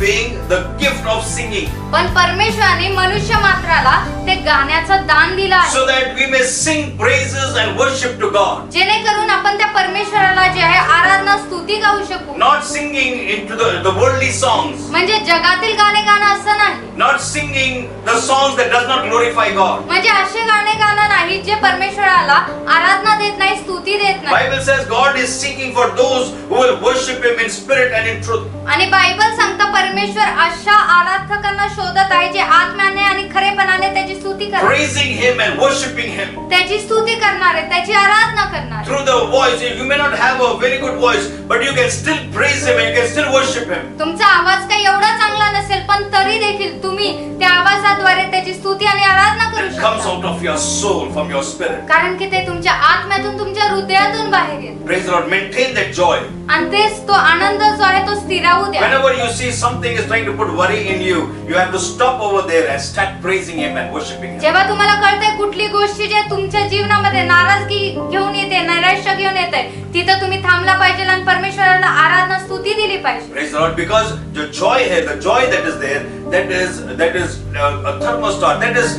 being the gift of singing, पण परमेश्वराने मनुष्य मात्राला ते गाण्याचं दान दिलं आहे, so that we may sing praises and worship to God. जेणेकरून आपण त्या परमेश्वराला जे आहे आराधना स्तुती गाऊ शकू. Not singing into the worldly songs, म्हणजे जगातील गाणे गाणं असं नाही, not singing the songs that does not glorify God. म्हणजे असे गाणे गाणं नाही जे परमेश्वराला आराधना देत नाही, स्तुती देत नाही. Bible says God is seeking for those who will worship Him in spirit and in truth. आणि बायबल सांगता परमेश्वर अशा आराधकांना शोधत आहे जे आत्म्याने आणि खरेपणाने त्याची स्तुती करतात, Praising Him and worshiping Him. त्याची स्तुती करणारे, त्याची आराधना करणारे. Through the voice, you may not have a very good voice, but you can still praise Him and you can still worship Him. तुमचा आवाज काही एवढा चांगला नसेल, पण तरी देखील तुम्ही त्या आवाजाद्वारे त्याची स्तुती आणि आराधना करू It comes शकता, out of your soul, from your spirit. कारण की ते तुमच्या आत्म्यातून, तुमच्या हृदयातून बाहेर येते. Praise the Lord. Maintain that joy. आणि तेच तो आनंद जो आहे तो स्थिरावू द्या. Whenever you see something is trying to put worry in you, you have to stop over there and start praising Him and worshiping Him. जेव्हा तुम्हाला कळतंय कुठली गोष्ट जे तुमच्या जीवनामध्ये नाराजगी घेऊन येते, नैराश्य घेऊन येते, तिथं तुम्ही थांबला पाहिजे आणि परमेश्वराला आराधना स्तुती दिली पाहिजे. Praise the Lord. Because the joy here, the joy that is there, that is a thermostat, that is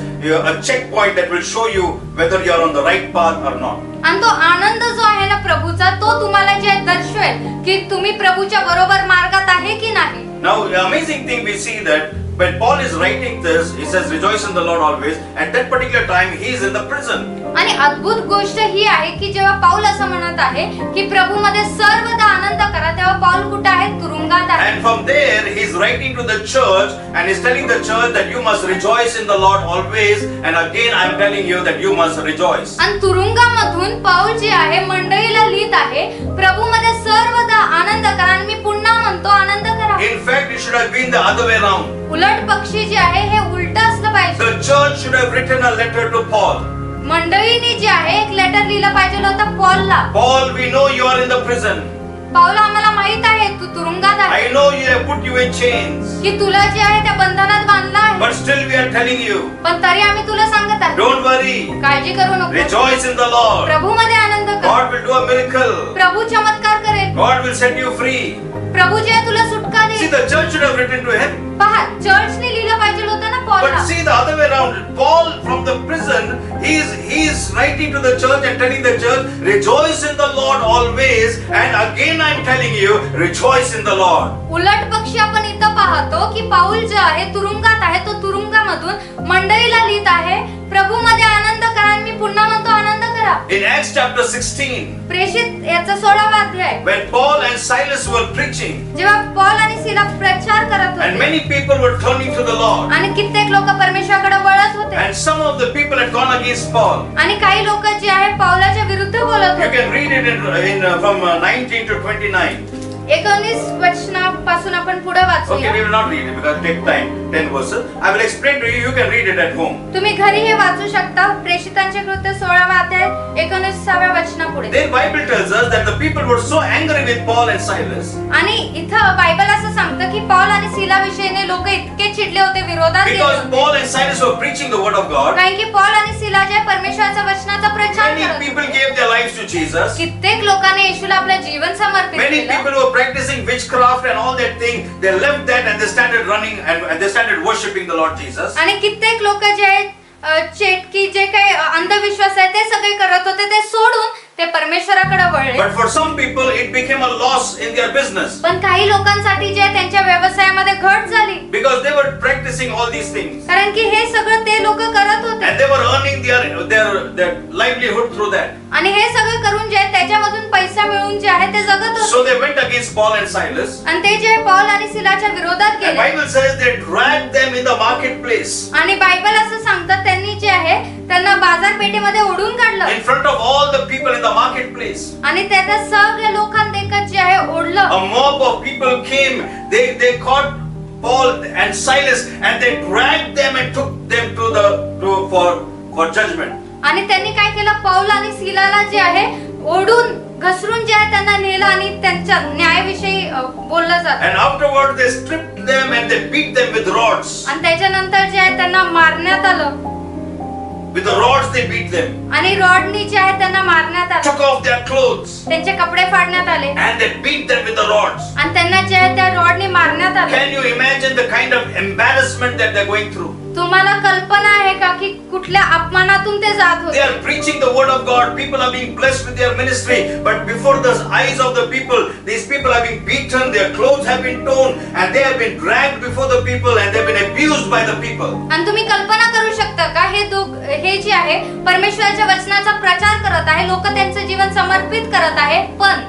a checkpoint that will show you whether you are on the right path or not. आणि तो आनंद जो आहे ना प्रभूचा, तो तुम्हाला जे दर्शवेल की तुम्ही प्रभूच्या बरोबर मार्गात आहे की नाही. Now, the amazing thing we see that when Paul is writing this, he says, "Rejoice in the Lord always." At that particular time, he is in the prison. आणि अद्भुत गोष्ट ही आहे की जेव्हा पाऊल असं म्हणत आहे की प्रभूमध्ये सर्वदा आनंद करा, तेव्हा पाऊल कुठे आहे? तुरुंगात आहे. And from there, he is writing to the church and he's telling the church that you must rejoice in the Lord always. And again, I am telling you that you must rejoice. आणि तुरुंगामधून पाऊल जे आहे मंडळीला लिहित आहे, प्रभूमध्ये सर्वदा आनंद करा. आणि मी पुन्हा म्हणतो, आनंद करा. In fact, it should have been the other way around. उलट पक्षी जे आहे हे उलट असलं पाहिजे. The church should have written a letter to Paul. मंडळीने जे आहे एक लेटर लिहिलं पाहिजे होतं पॉलला. Paul, we know you are in the prison. पाऊल, आम्हाला माहित आहे तू तुरुंगात आहे, I know you have put you in chains. की तुला जे आहे त्या बंधनात बांधला आहे, But still we are telling you, पण तरी आम्ही तुला सांगत आहे, don't worry. काळजी करू नको. Rejoice in the Lord. प्रभूमध्ये आनंद कर. God will do a miracle. प्रभू चमत्कार करेल. God will set you free. प्रभू जे आहे तुला सुटका See, देईल. the church should have written to him. पहा, चर्चने लिहिलं पाहिजे होतं ना पॉलला. But see the other way around. Paul from the prison, he is writing to the church and telling the church, rejoice in the Lord always. And again I am telling you, rejoice in the Lord. उलट पक्षी आपण इथं पाहतो की पाऊल जो आहे तुरुंगात आहे, तो तुरुंगामधून मंडळीला लिहित आहे, प्रभूमध्ये आनंद करा. आणि मी पुन्हा म्हणतो, आनंद करा. In Acts chapter 16, प्रेषित याचा 16वा अध्याय, when Paul and Silas were preaching, जेव्हा पॉल आणि सिला प्रचार करत and होते many people were turning to the Lord, आणि कित्येक लोक परमेश्वराकडे वळत होते, and some of the people had gone against Paul. आणि काही लोक जे आहे पावलाच्या विरुद्ध बोलत You होते. can read it from 19 to 29. 19 वचनापासून आपण पुढे Okay, वाचूया. we will not read it because it takes time. 10 verses. I will explain to you. You can read it at home. तुम्ही घरी हे वाचू शकता. प्रेषितांचे कृत्य 16वा अध्याय 19व्या वचनापुढे. Then Bible tells us that the people were so angry with Paul and Silas आणि इथं Bible असं सांगतं की पॉल आणि सिला विषयीने लोक इतके चिडले होते, विरोधात गेले because होते. Paul and Silas were preaching the word of God. कारण की पॉल आणि सिला जे परमेश्वराच्या वचनाचा प्रचार Many करत people होते. gave their lives to Jesus. कित्येक लोकांनी येशूला आपलं जीवन समर्पित Many केलं. people were practicing witchcraft and all that thing. They left that and they started running and they started worshiping the Lord Jesus. आणि कित्येक लोक जे आहेत चेटकी जे काही अंधविश्वास आहे ते सगळे करत होते, ते सोडून ते परमेश्वराकडे वळले. But for some people it became a loss in their business पण काही लोकांसाठी जे त्यांच्या व्यवसायामध्ये घट झाली, because they were practicing all these things कारण की हे सगळं ते लोक करत होते and they were earning their livelihood through that. आणि हे सगळं करून जे त्याच्यामधून पैसा मिळवून जे आहे ते जगत होते. So they went against Paul and Silas. आणि ते जे पॉल आणि सिलाच्या विरोधात The गेले. Bible says they dragged them in the marketplace आणि बायबल असं सांगतात त्यांनी जे आहे त्यांना बाजारपेठेमध्ये ओढून काढलं in front of all the people in the marketplace. आणि त्या सगळ्या लोकांदेखत जे आहे ओढलं. A mob of people came. They caught Paul and Silas and they dragged them and took them for judgment. आणि त्यांनी काय केलं, पौल आणि सिलाला जे आहे ओढून घसरून जे आहे त्यांना नेलं आणि त्यांच्या न्यायाविषयी बोललं जातं. And afterward they stripped them and they beat them with rods. आणि त्याच्यानंतर जे आहे त्यांना मारण्यात आलं. With the rods they beat them, आणि रॉडनी जे आहे त्यांना मारण्यात आले, took off their clothes, त्यांचे कपडे फाडण्यात आले and they beat them with the rods. आणि त्यांना जे आहे त्या रॉडनी मारण्यात आले. Can you imagine the kind of embarrassment that they're going through? तुम्हाला कल्पना आहे का की कुठल्या अपमानातून ते जात They होते? are preaching the word of God. People are being blessed with their ministry. But before the eyes of the people, these people are being beaten, their clothes have been torn, and they have been dragged before the people, and they have been abused by the people. आणि तुम्ही कल्पना करू शकता का हे जे आहे परमेश्वराच्या वचनाचा प्रचार करत आहे, लोक त्यांचं जीवन समर्पित करत आहे, पण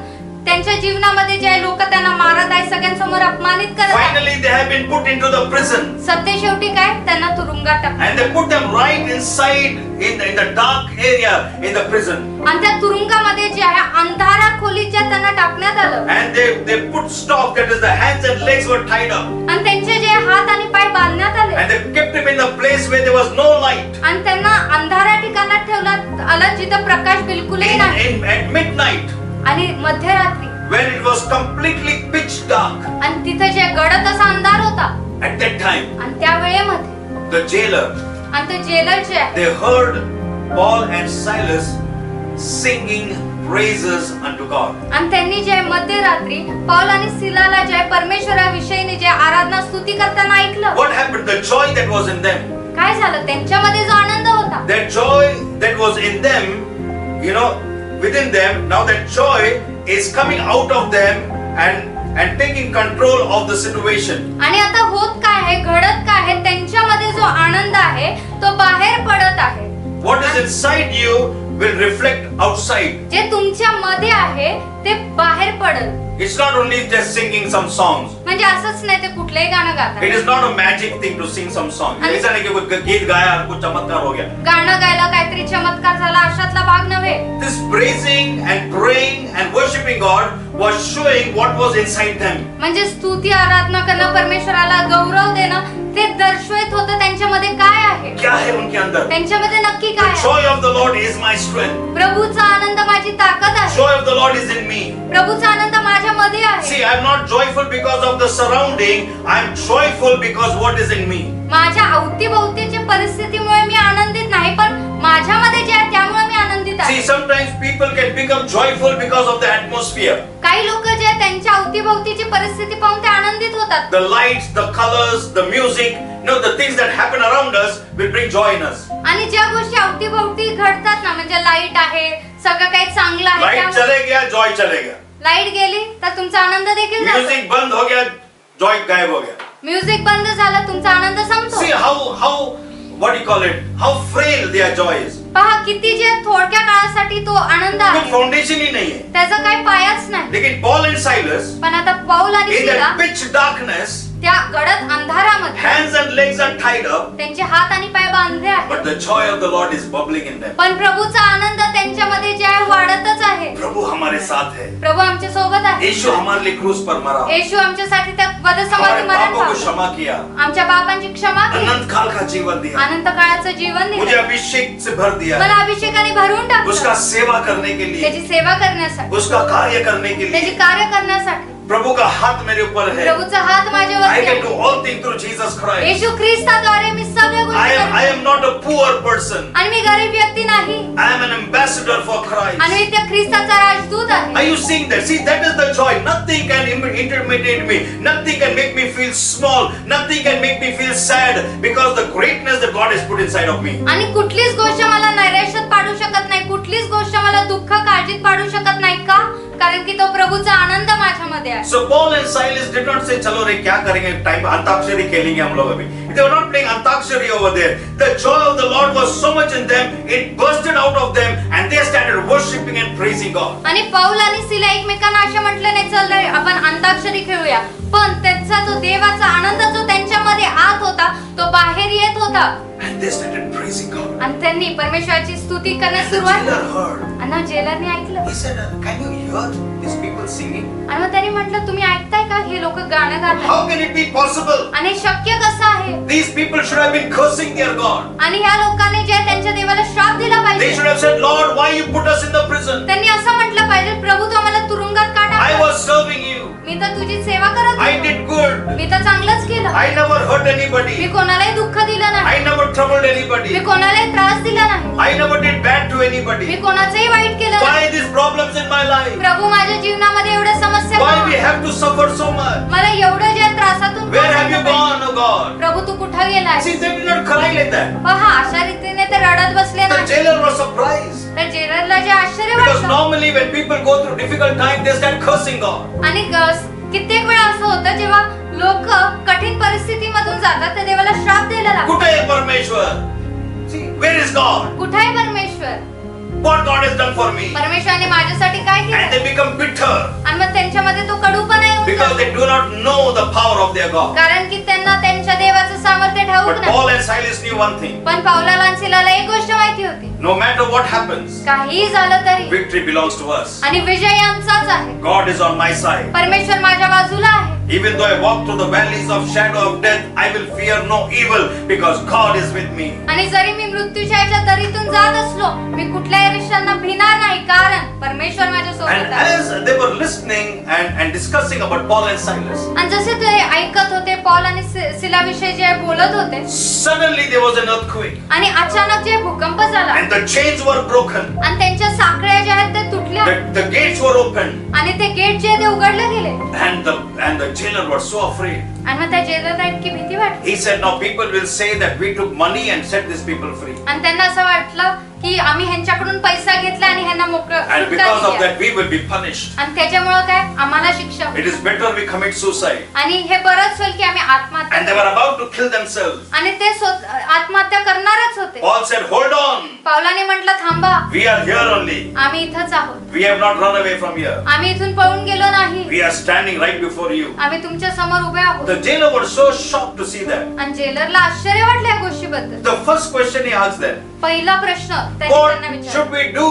त्यांच्या जीवनामध्ये जे लोक त्यांना मारत आहे, सगळ्यांसमोर अपमानित करत आहे. Finally, they have been put into the prison. सत्य शेवटी काय, त्यांना तुरुंगात टाकलं And they put them right inside in the dark area in the prison. आणि त्या तुरुंगामध्ये जे आहे अंधारा खोलीत जे त्यांना टाकण्यात आलं And they put stock, that is the hands and legs were tied up. आणि त्यांचे जे हात आणि पाय बांधण्यात आले And they kept him in a place where there was no light. आणि त्यांना अंधारा ठिकाणात ठेवण्यात आलं जिथं प्रकाश बिलकुलही नाही. At midnight, आणि मध्यरात्री when it was completely pitch dark, आणि तिथे जे गडद असा अंधार होता at that time, आणि त्या वेळेमध्ये the jailer, आणि ते जेलर जे आहे they heard Paul and Silas singing praises unto God. आणि त्यांनी जे मध्यरात्री पौल आणि सिलाला जे परमेश्वराविषयी जे आराधना स्तुती करताना ऐकलं. What happened? The joy that was in them, काय झालं, त्यांच्यामध्ये जो आनंद होता, that joy that was in them, within them, now that joy is coming out of them and taking control of the situation. आणि आता होत काय आहे, घडत काय आहे, त्यांच्यामध्ये जो आनंद आहे तो बाहेर पडत आहे. What is inside you will reflect outside. जे तुमच्या मध्ये आहे ते बाहेर पडल. It's not only just singing some songs. म्हणजे असंच नाही ते कुठलेही गाणं It गातात, is not a magic thing to sing some song. ऐसा नहीं कि कोई गीत गाया और कुछ चमत्कार हो गया. गाणं गायला काहीतरी चमत्कार झाला अशातला भाग नव्हे. This praising and praying and worshiping God was showing what was inside them. म्हणजे स्तुती आराधना करणं, परमेश्वराला गौरव देणं, ते दर्शवित होतं त्यांच्यामध्ये काय आहे, क्या है उनके अंदर? त्यांच्यामध्ये नक्की The काय आहे. joy of the Lord is my strength. प्रभूचा आनंद माझी ताकद आहे. Joy of the Lord is in me. प्रभूचा आनंद माझ्यामध्ये आहे. See, I am not joyful because of the surrounding. I am joyful because what is in me. माझ्या अवतीभोवतीच्या परिस्थितीमुळे मी आनंदित नाही, पण माझ्यामध्ये जे आहे त्यामुळे मी आनंदित See, आहे. sometimes people can become joyful because of the atmosphere. काही लोक जे आहे त्यांच्या अवतीभोवतीची परिस्थिती पाहून ते आनंदित होतात. The lights, the colors, the music, the things that happen around us will bring joy in us. आणि ज्या गोष्टी अवतीभोवती घडतात ना, म्हणजे लाईट आहे, सगळं काही चांगलं आहे, Light त्यामुळे चले गया, joy चले गया. लाईट गेली तर तुमचा आनंद देखील जातो. Music बंद हो गया, joy गायब हो गया. म्युझिक बंद झालं, तुमचा आनंद संपतो. See how what do you call it? How frail their joy is. पहा किती जे थोडक्या काळासाठी तो आनंद कोई आहे, फाउंडेशन ही नहीं है. त्याचा काही पायाच नाही. लेकिन Paul and Silas, पण आता पौल आणि in सिला that pitch darkness, त्या गडद अंधारामध्ये hands and legs are tied up, त्यांचे हात आणि पाय बांधले आहेत, but the joy of the Lord is bubbling in them. पण प्रभूचा आनंद त्यांच्यामध्ये जे आहे वाढतच आहे. प्रभु हमारे साथ है. प्रभू आमच्या सोबत आहे. यीशु हमारे लिए क्रूस पर मरा. येशू आमच्यासाठी त्या हमारे वधसमाधी मरण पापों को पावलं. क्षमा किया. आमच्या बापांची क्षमा केली, अनंत काल का जीवन दिया. अनंत काळाचं जीवन मुझे दिलं, अभिषेक से भर दिया. मला अभिषेकाने भरून उसका टाकलं, सेवा करने के लिए, त्याची सेवा करण्यासाठी, उसका कार्य करने के त्याची लिए. कार्य करण्यासाठी. प्रभु का हाथ मेरे ऊपर है. प्रभूचा हात माझ्यावर I can आहे. do all things through Jesus Christ. येशू ख्रिस्ताद्वारे मी सगळ्या गोष्टी I करू am not a poor person. आणि मी गरीब व्यक्ती नाही, I am an ambassador for आणि Christ. मी त्या ख्रिस्ताचा राजदूत Are आहे. you seeing that? See, that is the joy. Nothing can intimidate me. Nothing can make me feel small. Nothing can make me feel sad because the greatness that God has put inside of me. आणि कुठलीच गोष्ट मला नैराश्यात पाडू शकत नाही, कुठलीच गोष्ट मला दुःख काळजीत पाडू शकत नाही. का? कारण की तो प्रभूचा आनंद माझ्यामध्ये आहे. So Paul and Silas did not say, "चलो रे क्या करेंगे? टाइम अंताक्षरी खेलेंगे हम लोग अभी." They were not playing antakshari over there. The joy of the Lord was so much in them, it bursted out of them, and they started worshiping and praising God. आणि पौल आणि सिला एकमेकांना असे म्हटले नाही, चल रे आपण अंताक्षरी खेळूया, पण त्यांचा जो देवाचा आनंद जो त्यांच्यामध्ये आत होता तो बाहेर येत होता, And they started praising God. आणि त्यांनी परमेश्वराची स्तुती करण्यास And the सुरुवात jailer केली. heard. आणि जेलरने ऐकलं, He said, "Can you hear these people singing? आणि मग त्यांनी म्हटलं, तुम्ही ऐकताय का हे लोक गाणं गातात, How can it be possible? आणि हे शक्य कसं आहे? These people should have been cursing their God. आणि ह्या लोकांनी जे त्यांच्या देवाला श्राप दिला They पाहिजे, should have said, Lord, why you put us in the prison? त्यांनी असं म्हटलं पाहिजे, प्रभू तू आम्हाला तुरुंगात का I टाकलं. was serving you. मी तर तुझी सेवा करत I होतो. did good. मी तर चांगलंच केलं. I never hurt me anybody. कोणालाही दुःख दिलं नाही. I never troubled me anybody. कोणालाही त्रास दिला नाही. I never did bad to me anybody. कोणाचंही वाईट केलं नाही. Why these problems in my life? प्रभू माझ्या जीवनामध्ये एवढ्या समस्या Why का? we have to suffer so much? मला एवढं ज्या त्रासातून Where have you जायला पाहिजे. gone, oh God? प्रभू तू कुठं गेलाय? See, they did not cry like that. पहा अशा रीतीने ते रडत बसले The नाही. jailer was surprised. तर जेलरला जे आश्चर्य Because वाटलं normally when people go through difficult times, they start cursing God. आणि कित्येक वेळा असं होतं जेव्हा लोक कठीण परिस्थितीमधून जातात तर देवाला श्राप द्यायला लागतात. कुठे आहे परमेश्वर? See, where is God? कुठे आहे परमेश्वर? What God has done for me? परमेश्वराने माझ्यासाठी काय And केलं? they become bitter आणि मग त्यांच्यामध्ये तो कडूपणा येऊन because जातो. they do not know the power of their God. कारण की त्यांना त्यांच्या देवाचं सामर्थ्य ठाऊक But नाही. Paul and Silas knew one thing. पण पावलाला आणि सिलाला एक गोष्ट माहिती होती, No matter what happens, काहीही झालं तरी victory belongs to us. आणि विजय आमचाच आहे. God is on my side. परमेश्वर माझ्या बाजूला आहे. Even though I walk through the valleys of shadow of death, I will fear no evil because God is with me. आणि जरी मी मृत्यूच्या याच्या दरीतून जात असलो मी कुठल्याही रिश्तांना भिणार नाही कारण परमेश्वर माझ्या And सोबत आहे. as they were listening and discussing about Paul and Silas, आणि जसे ते ऐकत होते पॉल आणि सिलाविषयी जे बोलत होते suddenly there was an earthquake आणि अचानक जे भूकंप झाला and the chains were broken. आणि त्यांच्या साखळ्या ज्या आहेत त्या तुटल्या The gates were opened आणि ते गेट जे आहे ते उघडले गेले and the jailer was so afraid. आणि मग त्या जेलरला इतकी भीती वाटली He said, now people will say that we took money and set these people free. आणि त्यांना असं वाटलं की आम्ही ह्यांच्याकडून पैसा घेतला आणि ह्यांना मोकळं And सुटका because of दिली. that we will be punished. आणि त्याच्यामुळे काय आम्हाला शिक्षा होईल. It is better we commit suicide. आणि हे बरंच होईल की आम्ही आत्महत्या And they were about to kill themselves. आणि ते आत्महत्या करणारच होते. Paul said, hold on. पावलाने म्हटलं थांबा We are here only. आम्ही इथंच आहोत. We have not run away from here. आम्ही इथून पळून गेलो नाही. We are standing right before you. आम्ही तुमच्या समोर उभे आहोत. The jailer was so shocked to see that. आणि जेलरला आश्चर्य वाटलं या गोष्टीबद्दल. The first question he asked them, पहिला प्रश्न त्यांनी what त्यांना विचारला should we do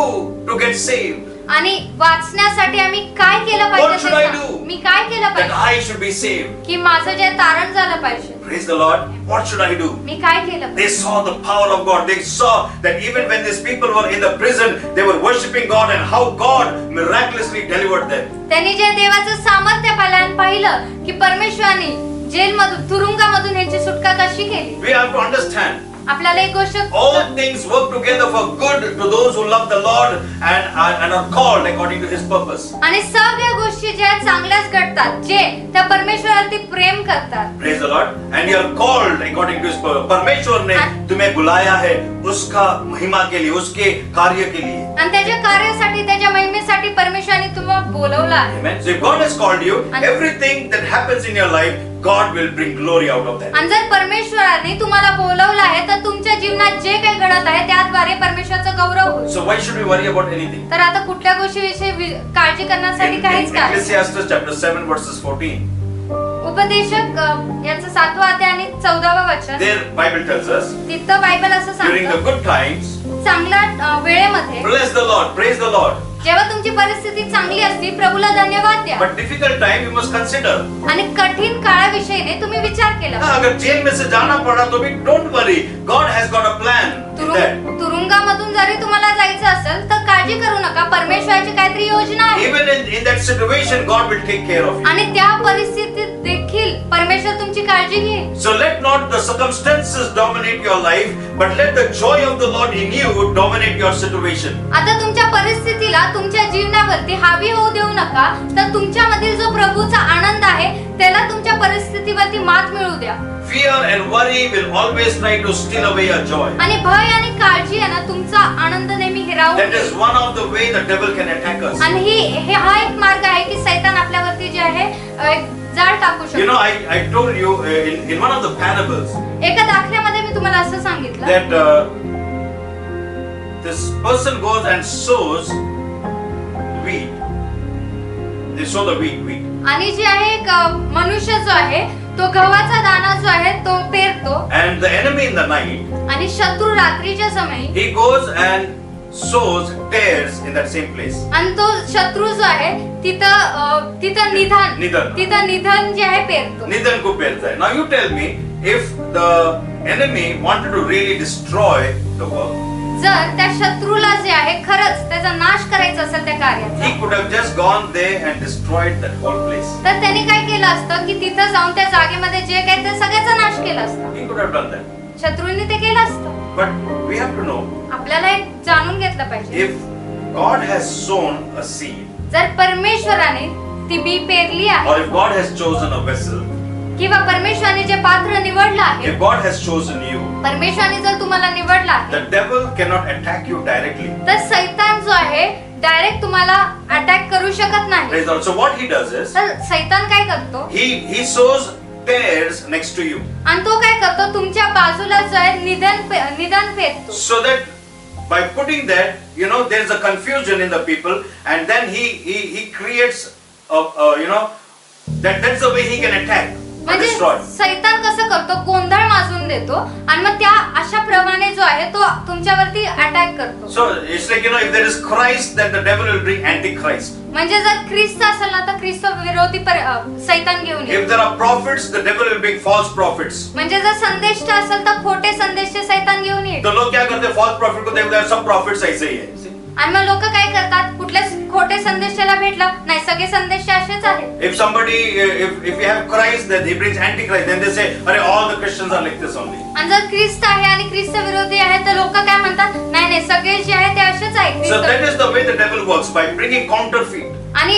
to get saved? आणि वाचण्यासाठी आम्ही काय केलं What पाहिजे should ते I सांग. do? मी काय केलं That पाहिजे I should be saved. की माझं जे तारण झालं पाहिजे. Praise the Lord. What should I do? मी काय केलं They पाहिजे? saw the power of God. They saw that even when these people were in the prison, they were worshiping God and how God miraculously delivered them. त्यांनी जे देवाचं सामर्थ्य पाहिलं आणि पाहिलं की परमेश्वराने जेलमधून तुरुंगामधून ह्यांची सुटका कशी केली. We have to understand आपल्याला एक गोष्ट all things work together for good to those who love the Lord and are called according to His purpose. आणि सगळ्या गोष्टी ज्या चांगल्याच घडतात जे त्या परमेश्वरावरती प्रेम करतात. Praise the Lord. And you are called according to His purpose. परमेश्वर ने तुम्हें बुलाया है उसका महिमा के लिए, उसके कार्य के लिए. आणि त्याच्या कार्यासाठी त्याच्या महिमेसाठी परमेश्वराने तुम्हाला बोलवलं आहे. Amen. So if God has called you, everything that happens in your life, God will bring glory out of that. आणि जर परमेश्वराने तुम्हाला बोलवलं आहे तर तुमच्या जीवनात जे काही घडत आहे त्याद्वारे परमेश्वराचा गौरव होईल. So why should we worry about anything? तर आता कुठल्या गोष्टीविषयी काळजी करण्यासाठी काहीच In काय. Ecclesiastes chapter 7 verses 14, उपदेशक याचं 7वं अध्याय आणि 14वं वचन there Bible tells us, तिथं बायबल असं during the सांगतं good times, चांगल्या वेळेमध्ये bless the Lord, praise the Lord. जेव्हा तुमची परिस्थिती चांगली असते प्रभूला धन्यवाद द्या. But difficult time you must consider. आणि कठीण काळाविषयीने तुम्ही विचार केला. अगर जेल में से जाना पड़ा तो भी don't worry. God has got a plan in that. तुरुंगामधून जरी तुम्हाला जायचं असेल तर काळजी करू नका. परमेश्वराची काहीतरी योजना आहे. Even in that situation, God will take care of you. आणि त्या परिस्थितीत देखील परमेश्वर तुमची काळजी घेईल. So let not the circumstances dominate your life, but let the joy of the Lord in you dominate your situation. आता तुमच्या परिस्थितीला तुमच्या जीवनावरती हावी होऊ देऊ नका. तर तुमच्यामधील जो प्रभूचा आनंद आहे त्याला तुमच्या परिस्थितीवरती मात मिळू द्या. Fear and worry will always try to steal away your joy. आणि भय आणि काळजी आहे ना तुमचा आनंद नेहमी हिरावून That is one of the way the devil can attack us. आणि हा एक मार्ग आहे की सैतान आपल्यावरती जे आहे एक जाळ टाकू You know, शकतो. I told you in one of the parables एका दाखल्यामध्ये मी तुम्हाला असं सांगितलं that this person goes and sows wheat. They sow the wheat. आणि जे आहे एक मनुष्य जो आहे तो गव्हाचा दाणा जो आहे तो पेरतो And the enemy in the night, आणि शत्रू रात्रीच्या समयी he goes and sows tares in that same place. आणि तो शत्रू जो आहे तिथं निधन जे आहे पेरतो. Nidan ko perta hai. Now you tell me, if the enemy wanted to really destroy the work, जर त्या शत्रूला जे आहे खरंच त्याचा नाश करायचा असेल त्या कार्याचा, he could have just gone there and destroyed that whole place. तर त्यांनी काय केलं असतं की तिथं जाऊन त्या जागेमध्ये जे काही ते सगळ्याचा नाश केला असता. He could have done that. शत्रूंनी ते केलं असतं. But we have to know, आपल्याला एक जाणून घेतलं पाहिजे, if God has sown a seed, जर परमेश्वराने ती बी पेरली आहे or if God has chosen a vessel, किंवा परमेश्वराने जे पात्र निवडलं आहे, if God has chosen you, परमेश्वराने जर तुम्हाला निवडलं आहे, the devil cannot attack you directly. तर सैतान जो आहे डायरेक्ट तुम्हाला अटॅक करू शकत नाही. Praise the Lord. So what he does is, तर सैतान काय करतो, he sows tares next to you, आणि तो काय करतो, तुमच्या बाजूला जो आहे निधन पेरतो. so that by putting that, you know, there is a confusion in the people, and then he creates that's the way he can attack or म्हणजे destroy. सैतान कसं करतो, गोंधळ माजून देतो आणि मग त्या अशा प्रमाणे जो आहे तो तुमच्यावरती अटॅक करतो. So it's like, you know, if there is Christ, then the devil will bring antichrist. म्हणजे जर ख्रिस्त असेल ना तर ख्रिस्त विरोधी सैतान घेऊन If येईल. there are prophets, the devil will bring false prophets. म्हणजे जर संदेष्ट असेल तर खोटे संदेष्ट सैतान घेऊन येईल. तो लोग क्या करते हैं, false prophet को देखते हैं, सब prophets ऐसे ही है. आणि मग लोक काय करतात, कुठल्याच खोटे संदेशाला भेटला नाही, सगळे संदेश असेच आहेत. If somebody, if you have Christ, then he brings antichrist, then they say, "Arey, all the Christians are like this only." आणि जर ख्रिस्त आहे आणि ख्रिस्त विरोधी आहे तर लोक काय म्हणतात, नाही नाही सगळे जे आहे ते असेच आहेत. So that is the way the devil works, by bringing counterfeit. आणि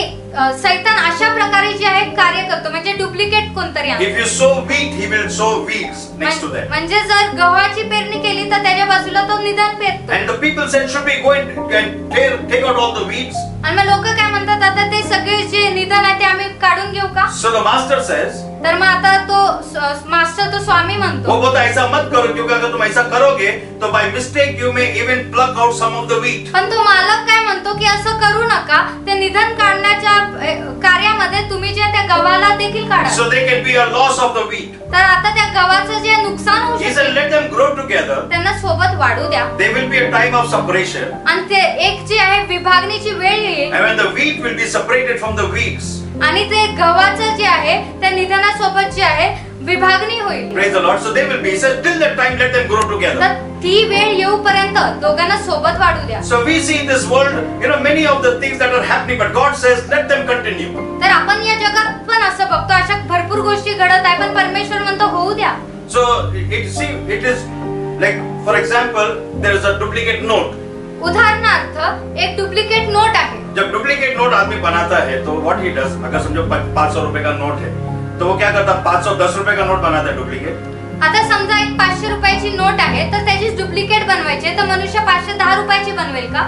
सैतान अशा प्रकारे जे आहे कार्य करतो, म्हणजे डुप्लिकेट कोणतरी आणतो. If you sow wheat, he will sow weeds next to that. म्हणजे जर गव्हाची पेरणी केली तर त्याच्या बाजूला तो निधन पेरतो. And the people said, "Should we go and take out all the weeds?" आणि मग लोक काय म्हणतात, आता ते सगळे जे निधन आहे ते आम्ही काढून घेऊ का? So the master says, तर मग आता तो मास्टर, तो स्वामी वो म्हणतो, बोलता ऐसा मत करो, क्योंकि अगर तुम ऐसा करोगे तो by mistake you may even pluck out some of the wheat. पण तो मालक काय म्हणतो की असं करू नका, ते निधन काढण्याच्या कार्यामध्ये तुम्ही जे त्या गव्हाला देखील काढा. So there can be a loss of the wheat. तर आता त्या गव्हाचं जे नुकसान होऊ He said, शकते "Let them grow together. त्यांना सोबत वाढू द्या, There will be a time of separation, आणि ते एक जे आहे विभागणीची वेळ येईल and when the wheat will be separated from the weeds." आणि ते गव्हाचं जे आहे त्या निधनासोबत जे आहे विभागणी होईल. Praise the Lord. So they will be. He says, "Till that time, let them grow together." तर ती वेळ येऊपर्यंत दोघांना सोबत वाढू द्या. So we see in this world, you know, many of the things that are happening, but God says, "Let them continue." तर आपण या जगात पण असं बघतो, अशा भरपूर गोष्टी घडत आहे, पण परमेश्वर म्हणतो होऊ द्या. So it is like, for example, there is a duplicate note. उदाहरणार्थ एक डुप्लिकेट नोट आहे. जब डुप्लीकेट नोट आदमी बनाता है तो व्हाट ही डज, अगर समझो 500 रुपए का नोट है तो वो क्या करता है, 510 रुपए का नोट बनाता है डुप्लीकेट. आता समजा एक 500 रुपयाची नोट आहे, तर त्याची डुप्लिकेट बनवायची तर मनुष्य 510 रुपयाची बनवेल का?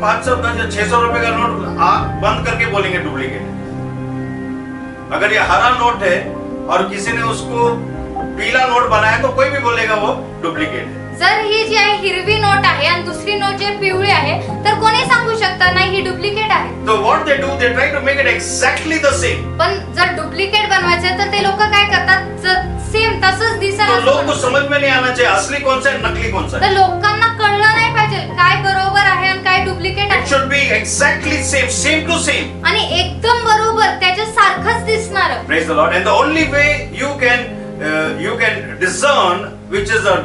510 600 रुपए का नोट बंद करके बोलेंगे डुप्लीकेट. अगर ये हरा नोट है और किसी ने उसको पीला नोट बनाया तो कोई भी बोलेगा वो डुप्लीकेट है. जर ही जी आहे हिरवी नोट आहे आणि दुसरी नोट जे पिवळी आहे, तर कोणी सांगू शकतं नाही ही डुप्लिकेट आहे. So what they do, they try to make it exactly the same. पण जर डुप्लिकेट बनवायचे तर ते लोक काय करतात, सेम तसंच दिसेल तो असं लोग को बनवतात. समझ में नहीं आना चाहिए असली कौन सा है, नकली कौन सा तर है. लोकांना कळलं नाही पाहिजे काय बरोबर आहे आणि काय डुप्लिकेट It आहे. should be exactly same to same. आणि एकदम बरोबर त्याच्या सारखंच दिसणार. Praise the Lord. And the only way you can discern which is a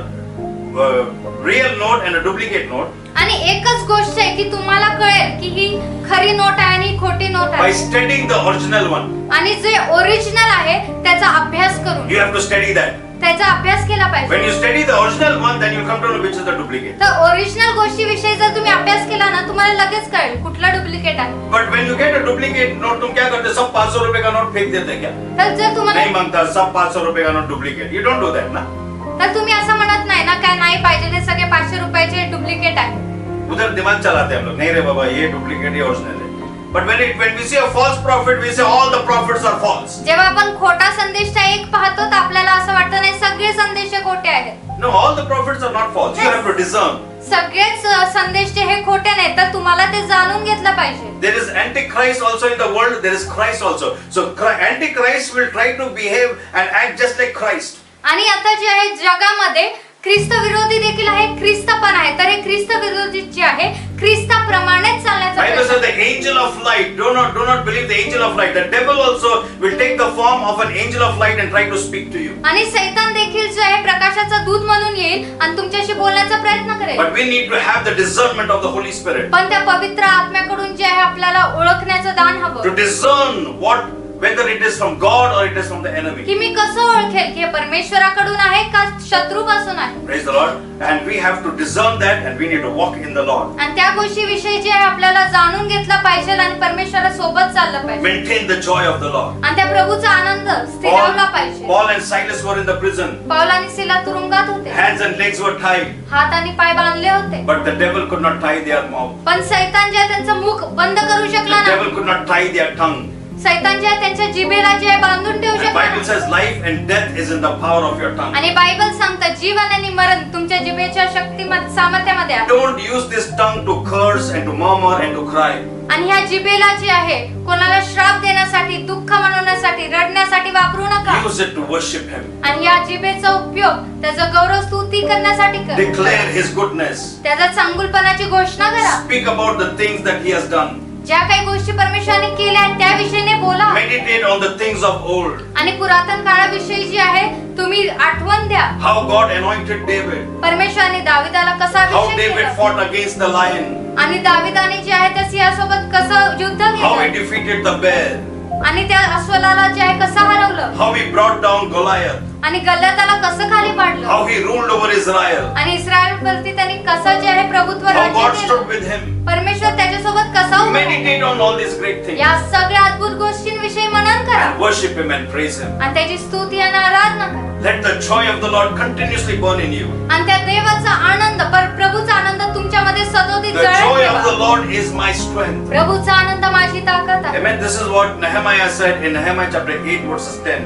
real note and a duplicate note, आणि एकच गोष्ट आहे की तुम्हाला कळेल की ही खरी नोट आहे आणि खोटी नोट by आहे. studying the original one. आणि जे ओरिजिनल आहे त्याचा अभ्यास करून You have to study that. त्याचा अभ्यास केला पाहिजे. When you study the original one, then you'll come to know which is the duplicate. तर ओरिजिनल गोष्टीविषयी जर तुम्ही अभ्यास केला ना, तुम्हाला लगेच कळेल कुठला डुप्लिकेट आहे. But when you get a duplicate note, तुम क्या करते, सब 500 रुपए का नोट फेंक देते क्या? तर जर तुम्हाला नहीं मांगता, सब 500 रुपए का note duplicate. You don't do that, ना? तर तुम्ही असं म्हणत नाही ना, काय नाही पाहिजे हे सगळे 500 रुपयाचे डुप्लिकेट आहे. उधर दिमाग चलाते हैं हम लोग, नहीं रे बाबा ये डुप्लीकेट ये ओरिजिनल है. But when we see a false prophet, we say all the prophets are false. जेव्हा आपण खोटा संदेश एक पाहतो तर आपल्याला असं वाटतं नाही सगळे संदेश खोटे आहेत. No, all the prophets are not false. You have to discern. सगळेच संदेश हे खोटे नाही, तर तुम्हाला ते जाणून घेतलं पाहिजे. There is antichrist also in the world. There is Christ also. So antichrist will try to behave and act just like Christ. आणि आता जे आहे जगामध्ये ख्रिस्त विरोधी देखील आहे, ख्रिस्त पण आहे. तर हे ख्रिस्त विरोधी जे आहे ख्रिस्ताप्रमाणेच चालण्याचा Bible प्रयत्न. says the angel of light. Do not believe the angel of light. The devil also will take the form of an angel of light and try to speak to you. आणि सैतान देखील जो आहे प्रकाशाचा दूत म्हणून येईल आणि तुमच्याशी बोलण्याचा प्रयत्न करेल. But we need to have the discernment of the Holy Spirit पण त्या पवित्र आत्म्याकडून जे आहे आपल्याला ओळखण्याचं दान हवं, to discern whether it is from God or it is from the enemy. की मी कसं ओळखेल की हे परमेश्वराकडून आहे का शत्रूपासून आहे. Praise the Lord. And we have to discern that, and we need to walk in the Lord. आणि त्या गोष्टीविषयी जे आहे आपल्याला जाणून घेतलं पाहिजे आणि परमेश्वरासोबत चाललं पाहिजे. Maintain the joy of the Lord. आणि त्या प्रभूचा आनंद स्थिरावला पाहिजे. Paul and Silas were in the prison. पाऊल आणि सिला तुरुंगात होते. Hands and legs were tied, हात आणि पाय बांधले होते. but the devil could not tie their mouth. पण सैतान जे आहे त्यांचं मुख बंद करू शकला The devil नाही. could not tie their tongue. सैतान जे आहे त्यांच्या जिभेला जे आहे बांधून ठेवू The शकला Bible नाही. says life and death is in the power of your tongue. आणि बायबल सांगतं जीवन आणि मरण तुमच्या जिभेच्या शक्तिमत सामर्थ्यामध्ये आहे. Don't use this tongue to curse and to murmur and to cry. आणि ह्या जिभेला जे आहे कोणाला श्राप देण्यासाठी, दुःख मनवण्यासाठी, रडण्यासाठी वापरू नका. Use it to worship Him. आणि या जिभेचा उपयोग त्याचा गौरव स्तुती करण्यासाठी करा. Declare His goodness. त्याचा चांगुलपणाची घोषणा करा. Speak about the things that He has done. ज्या काही गोष्टी परमेश्वराने केल्या आहेत त्याविषयीने बोला. Meditate on the things of old. आणि पुरातन काळाविषयी जी आहे तुम्ही आठवण द्या. How God anointed David. परमेश्वराने दाविदाला कसा How अभिषेक David केला fought against the lion. आणि दाविदाने जे आहे त्या सिंहासोबत कसं युद्ध How he केलं defeated the bear. आणि त्या अस्वलाला जे आहे कसं हरवलं How he brought down Goliath. आणि गल्ल्याताला कसं खाली पाडलं How he ruled over Israel. आणि इस्रायलवरती त्यांनी कसं जे आहे प्रभुत्व How राज्य God केलं. stood with him. परमेश्वर त्याच्यासोबत कसा उभा आहे. Meditate on all these great things. या सगळ्या अद्भुत गोष्टींविषयी मनन करा And worship Him and praise Him. आणि त्याची स्तुती आणि आराधना करा. Let the joy of the Lord continuously burn in you. आणि त्या देवाचा आनंद प्रभूचा आनंद तुमच्यामध्ये सदोदित The जळत joy of the ठेवा. Lord is my strength. प्रभूचा आनंद माझी ताकद आहे. Amen. This is what Nehemiah said in Nehemiah chapter 8 verses 10.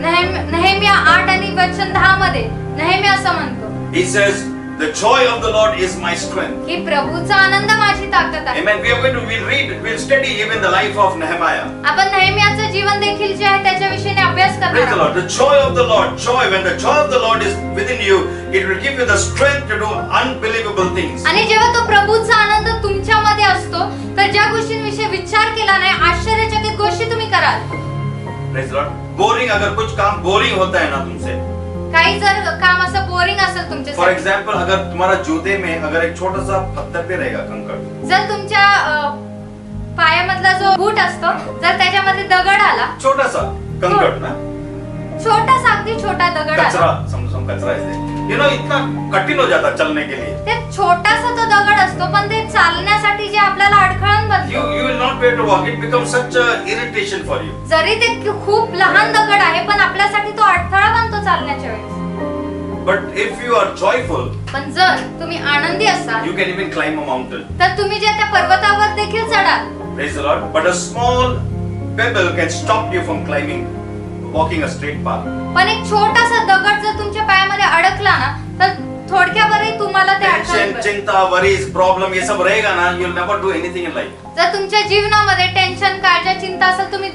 नेहेमिया 8 आणि वचन 10 मध्ये नेहेमिया असं म्हणतो He says, the joy of the Lord is my strength. की प्रभूचा आनंद माझी ताकद आहे. Amen. We'll study even the life of Nehemiah. आपण नेहेमियाचं जीवन देखील जे आहे त्याच्याविषयी अभ्यास Praise करणार the आहोत. Lord. The joy of the Lord, when the joy of the Lord is within you, it will give you the strength to do unbelievable things. आणि जेव्हा तो प्रभूचा आनंद तुमच्यामध्ये असतो तर ज्या गोष्टींविषयी विचार केला नाही आश्चर्यचकित गोष्टी तुम्ही कराल. Praise the Lord. Boring, अगर कुछ काम boring होता है ना तुमसे. काही जर काम असं बोरिंग असेल For तुमच्यासाठी, example, अगर तुम्हारा जूते में अगर एक छोटा सा पत्थर पे रहेगा कंकड़, जर तुमच्या पायामधला जो बूट असतो जर त्याच्यामध्ये दगड आला, छोटा सा कंकड़ ना, छोटासा अगदी छोटा दगड कचरा, आला, समझो कचरा ऐसे, इतना कठिन हो जाता चलने के लिए. ते छोटासा तो दगड असतो पण ते चालण्यासाठी जे आपल्याला अडखळण You बनतो. will not be able to walk. It becomes such a irritation for you. जरी ते खूप लहान दगड आहे पण आपल्यासाठी तो अडथळा बनतो चालण्याच्या वेळेस. But if you are joyful, पण जर तुम्ही आनंदी असाल you can even climb a mountain. तर तुम्ही जे त्या पर्वतावर देखील चढाल. Praise the Lord. But a small pebble can stop you from climbing, walking a straight path. पण एक छोटासा दगड जर तुमच्या पायामध्ये अडकला ना तर थोडक्यावरही तुम्हाला ते Tension, अडथळा. चिंता, worries, problem, ये सब रहेगा ना, you'll never do anything in life. जर तुमच्या जीवनामध्ये टेन्शन, काळजी, चिंता असेल तुम्ही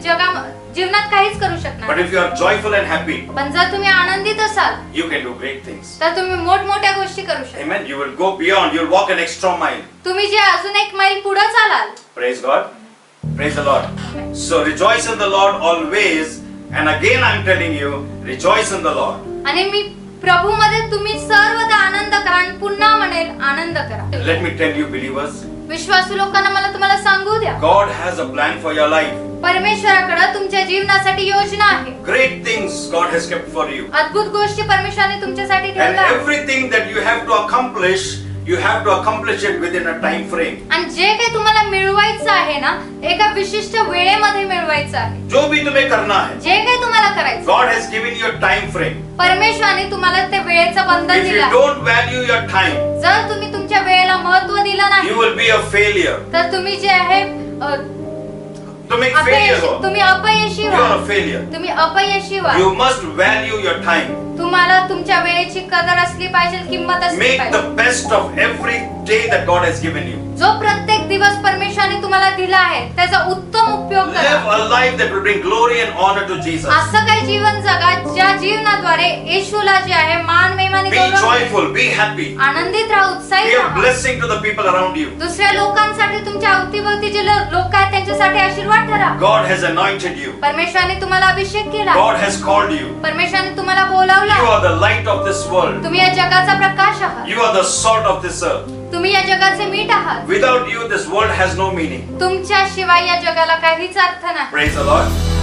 जीवनात काहीच करू शकणार But नाही. if you are joyful and happy, पण जर तुम्ही आनंदित असाल you can do great things. तर तुम्ही मोठमोठ्या गोष्टी करू शकता. Amen. You will go beyond. You'll walk an extra mile. तुम्ही जे अजून एक मैल पुढे चालाल. Praise God. Praise the Lord. So rejoice in the Lord always. And again I'm telling you, rejoice in the Lord. आणि मी प्रभूमध्ये तुम्ही सर्वदा आनंद करा आणि पुन्हा म्हणेल आनंद करा. Let me tell you, believers, विश्वासू लोकांना मला तुम्हाला सांगू द्या, God has a plan for your life. परमेश्वराकडे तुमच्या जीवनासाठी योजना आहे. Great things God has kept for you. अद्भुत गोष्टी परमेश्वराने तुमच्यासाठी And ठेवल्या आहेत. everything that you have to accomplish, you have to accomplish it within a time frame. आणि जे काही तुम्हाला मिळवायचं आहे ना एका विशिष्ट वेळेमध्ये मिळवायचं आहे. जो भी तुम्हें करना है, जे काही तुम्हाला करायचं God has given you a time frame. परमेश्वराने तुम्हाला ते वेळेचं बंधन If you दिलं. don't value your time, जर तुम्ही तुमच्या वेळेला महत्त्व दिलं you नाही will be a failure. तर तुम्ही जे आहे To make failure, तुम्ही अपयशी you are व्हा. a failure. तुम्ही अपयशी व्हा. You must value your time. तुम्हाला तुमच्या वेळेची कदर असली पाहिजे, किंमत असली Make the पाहिजे. best of every day that God has given you. जो प्रत्येक दिवस परमेश्वराने तुम्हाला दिला आहे त्याचा उत्तम उपयोग Live करा. a life that will bring glory and honor to Jesus. असं काही जीवन जगा ज्या जीवनाद्वारे येशूला जे आहे मान महिमा आणि Be Gaurav joyful joyful, be happy. आनंदित राहा, Be उत्साहित a राहा. blessing to the people around you. दुसऱ्या लोकांसाठी, तुमच्या अवतीभोवती जे लोक आहेत त्यांच्यासाठी आशीर्वाद ठरा. God has anointed you. परमेश्वराने तुम्हाला अभिषेक केला. God has called you. परमेश्वराने तुम्हाला बोलावला. You are the light of this world. तुम्ही या जगाचा प्रकाश आहात. You are the salt of this earth. तुम्ही या जगाचे मीठ आहात. Without you, this world has no meaning. तुमच्या शिवाय या जगाला काहीच अर्थ नाही. Praise the Lord.